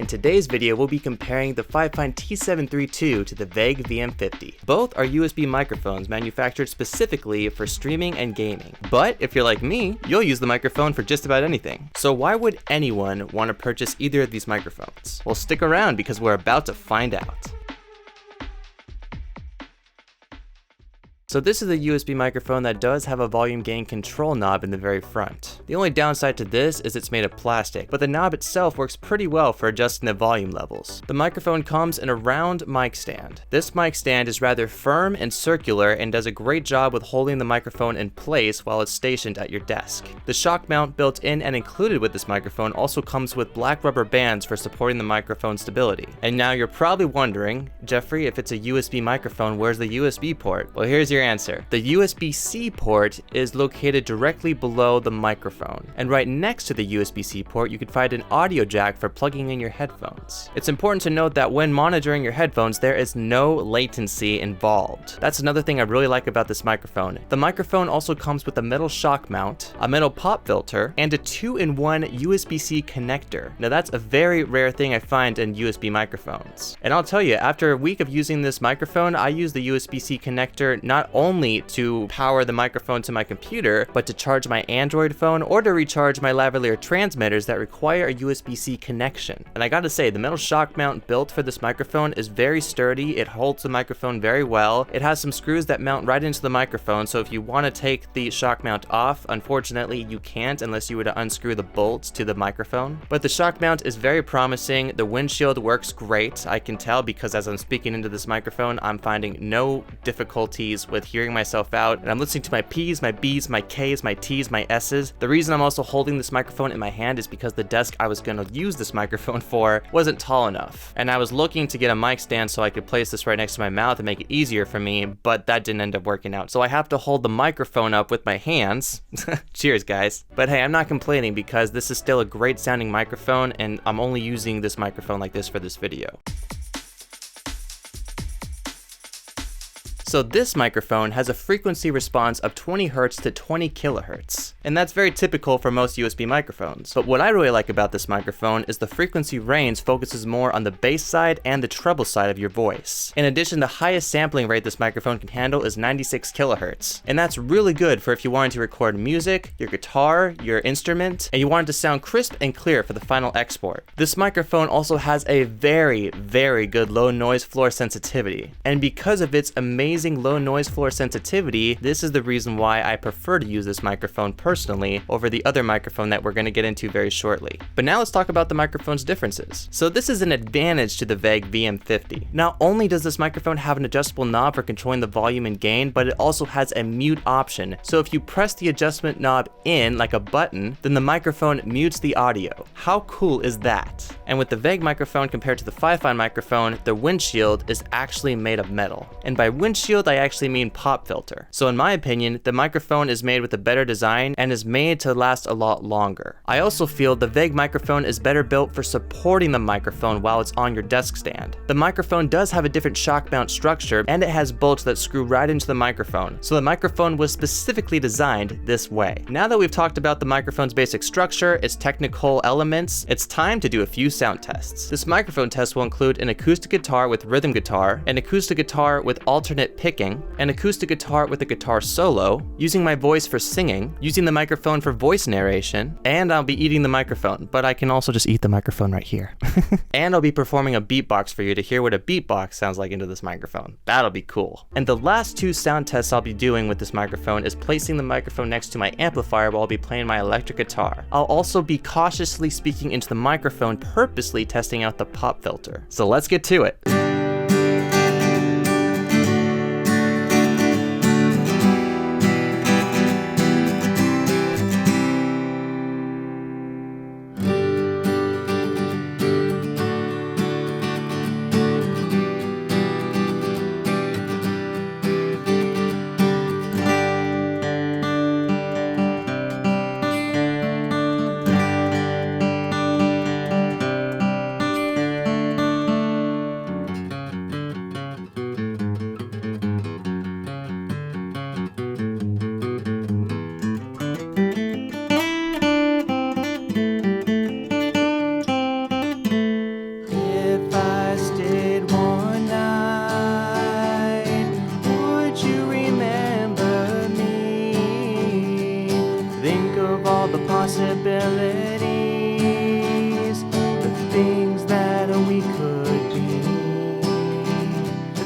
In today's video, we'll be comparing the FiFine T732 to the VeGue VM50. Both are USB microphones manufactured specifically for streaming and gaming. But if you're like me, you'll use the microphone for just about anything. So why would anyone want to purchase either of these microphones? Well, stick around because we're about to find out. So this is a USB microphone that does have a volume gain control knob in the very front. The only downside to this is it's made of plastic, but the knob itself works pretty well for adjusting the volume levels. The microphone comes in a round mic stand. This mic stand is rather firm and circular and does a great job with holding the microphone in place while it's stationed at your desk. The shock mount built in and included with this microphone also comes with black rubber bands for supporting the microphone stability. And now you're probably wondering, Jeffrey, if it's a USB microphone, where's the USB port? Well, here's your answer. The USB-C port is located directly below the microphone, and right next to the USB-C port you can find an audio jack for plugging in your headphones. It's important to note that when monitoring your headphones there is no latency involved. That's another thing I really like about this microphone. The microphone also comes with a metal shock mount, a metal pop filter, and a 2-in-1 USB-C connector. Now that's a very rare thing I find in USB microphones. And I'll tell you, after a week of using this microphone, I use the USB-C connector not only to power the microphone to my computer, but to charge my Android phone or to recharge my lavalier transmitters that require a USB-C connection. And I gotta say, the metal shock mount built for this microphone is very sturdy. It holds the microphone very well. It has some screws that mount right into the microphone, so if you want to take the shock mount off, unfortunately you can't unless you were to unscrew the bolts to the microphone. But the shock mount is very promising. The windshield works great. I can tell because as I'm speaking into this microphone, I'm finding no difficulties with hearing myself out, and I'm listening to my P's, my B's, my K's, my T's, my S's. The reason I'm also holding this microphone in my hand is because the desk I was going to use this microphone for wasn't tall enough, and I was looking to get a mic stand so I could place this right next to my mouth and make it easier for me, but that didn't end up working out. So I have to hold the microphone up with my hands. Cheers, guys. But hey, I'm not complaining because this is still a great sounding microphone, and I'm only using this microphone like this for this video. So this microphone has a frequency response of 20 Hz to 20 kHz, and that's very typical for most USB microphones. But what I really like about this microphone is the frequency range focuses more on the bass side and the treble side of your voice. In addition, the highest sampling rate this microphone can handle is 96 kHz, and that's really good for if you wanted to record music, your guitar, your instrument, and you wanted to sound crisp and clear for the final export. This microphone also has a very, very good low noise floor sensitivity, and because of its amazing low noise floor sensitivity, this is the reason why I prefer to use this microphone personally over the other microphone that we're going to get into very shortly. But now let's talk about the microphone's differences. So this is an advantage to the VeGue VM50. Not only does this microphone have an adjustable knob for controlling the volume and gain, but it also has a mute option. So if you press the adjustment knob in like a button, then the microphone mutes the audio. How cool is that? And with the VeGue microphone compared to the FiFine microphone, the windshield is actually made of metal. And by windshield, I actually mean pop filter. So in my opinion, the microphone is made with a better design and is made to last a lot longer. I also feel the VeGue microphone is better built for supporting the microphone while it's on your desk stand. The microphone does have a different shock mount structure, and it has bolts that screw right into the microphone. So the microphone was specifically designed this way. Now that we've talked about the microphone's basic structure, its technical elements, it's time to do a few sound tests. This microphone test will include an acoustic guitar with rhythm guitar, an acoustic guitar with alternate picking, an acoustic guitar with a guitar solo, using my voice for singing, using the microphone for voice narration, and I'll be eating the microphone, but I can also just eat the microphone right here. And I'll be performing a beatbox for you to hear what a beatbox sounds like into this microphone. That'll be cool. And the last two sound tests I'll be doing with this microphone is placing the microphone next to my amplifier while I'll be playing my electric guitar. I'll also be cautiously speaking into the microphone, purposely testing out the pop filter. So let's get to it.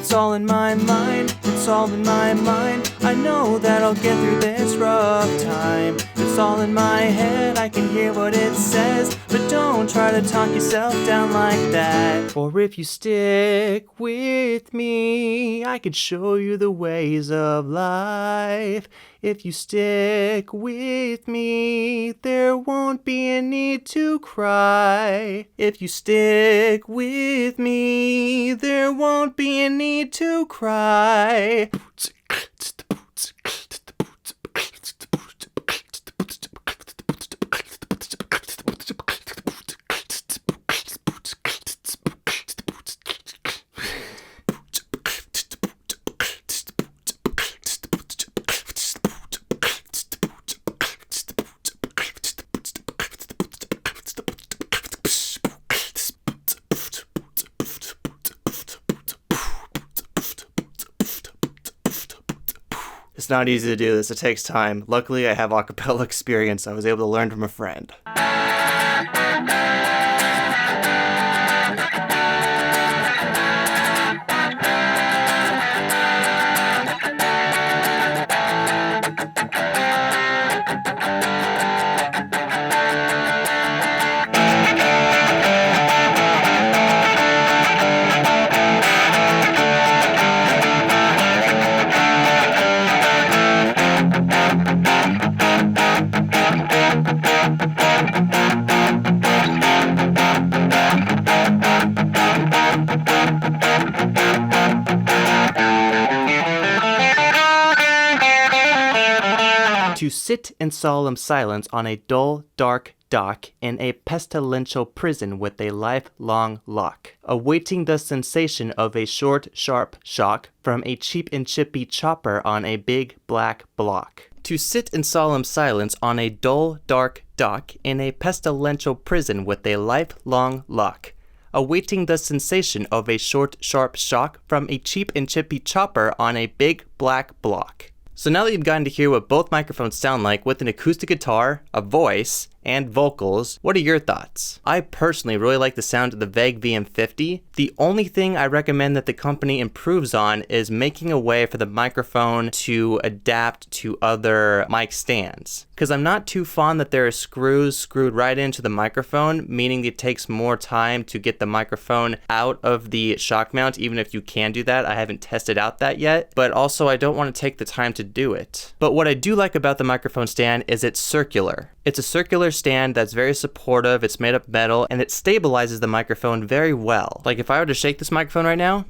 It's all in my mind, it's all in my mind. I know that I'll get through this rough time. It's all in my head, I can hear what it says. But don't try to talk yourself down like that. For if you stick with me, I could show you the ways of life. If you stick with me, there won't be a need to cry. If you stick with me, there won't be a need to cry. It's not easy to do this, it takes time. Luckily, I have acapella experience, I was able to learn from a friend. To sit in solemn silence on a dull, dark dock in a pestilential prison with a lifelong lock, awaiting the sensation of a short, sharp shock from a cheap and chippy chopper on a big black block. To sit in solemn silence on a dull, dark dock in a pestilential prison with a lifelong lock, awaiting the sensation of a short, sharp shock from a cheap and chippy chopper on a big black block. So now that you've gotten to hear what both microphones sound like with an acoustic guitar, a voice, and vocals, what are your thoughts? I personally really like the sound of the VeGue VM50. The only thing I recommend that the company improves on is making a way for the microphone to adapt to other mic stands. Because I'm not too fond that there are screws screwed right into the microphone, meaning it takes more time to get the microphone out of the shock mount, even if you can do that. I haven't tested out that yet, but also I don't want to take the time to do it. But what I do like about the microphone stand is it's circular. It's a circular stand that's very supportive, it's made of metal, and it stabilizes the microphone very well. Like if I were to shake this microphone right now,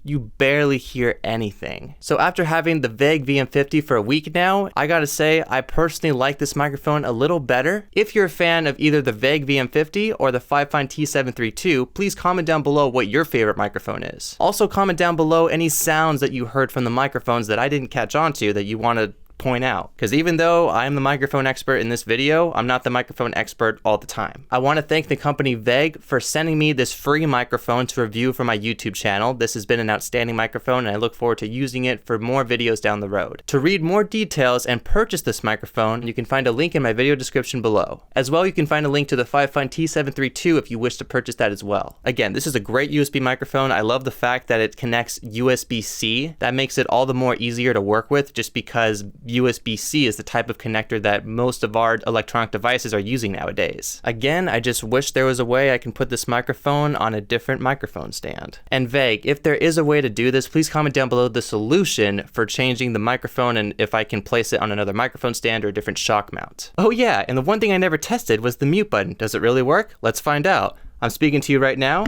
you barely hear anything. So after having the VeGue VM50 for a week now, I gotta say, I personally like this microphone a little better. If you're a fan of either the VeGue VM50 or the FiFine T732, please comment down below what your favorite microphone is. Also comment down below any sounds that you heard from the microphones that I didn't catch on to that you want to point out, because even though I'm the microphone expert in this video, I'm not the microphone expert all the time. I want to thank the company VeGue for sending me this free microphone to review for my YouTube channel. This has been an outstanding microphone and I look forward to using it for more videos down the road. To read more details and purchase this microphone, you can find a link in my video description below. As well, you can find a link to the FiFine T732 if you wish to purchase that as well. Again, this is a great USB microphone. I love the fact that it connects USB-C. That makes it all the more easier to work with just because USB-C is the type of connector that most of our electronic devices are using nowadays. Again, I just wish there was a way I can put this microphone on a different microphone stand. And VeGue, if there is a way to do this, please comment down below the solution for changing the microphone and if I can place it on another microphone stand or a different shock mount. Oh yeah, and the one thing I never tested was the mute button. Does it really work? Let's find out. I'm speaking to you right now.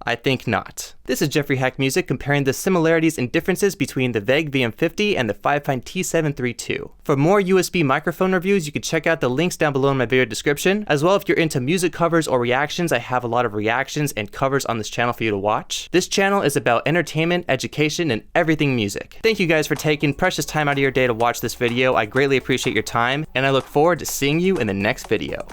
I think not. This is Jeffrey Hack Music comparing the similarities and differences between the VeGue VM50 and the FiFine T732. For more USB microphone reviews, you can check out the links down below in my video description. As well, if you're into music covers or reactions, I have a lot of reactions and covers on this channel for you to watch. This channel is about entertainment, education, and everything music. Thank you guys for taking precious time out of your day to watch this video. I greatly appreciate your time, and I look forward to seeing you in the next video.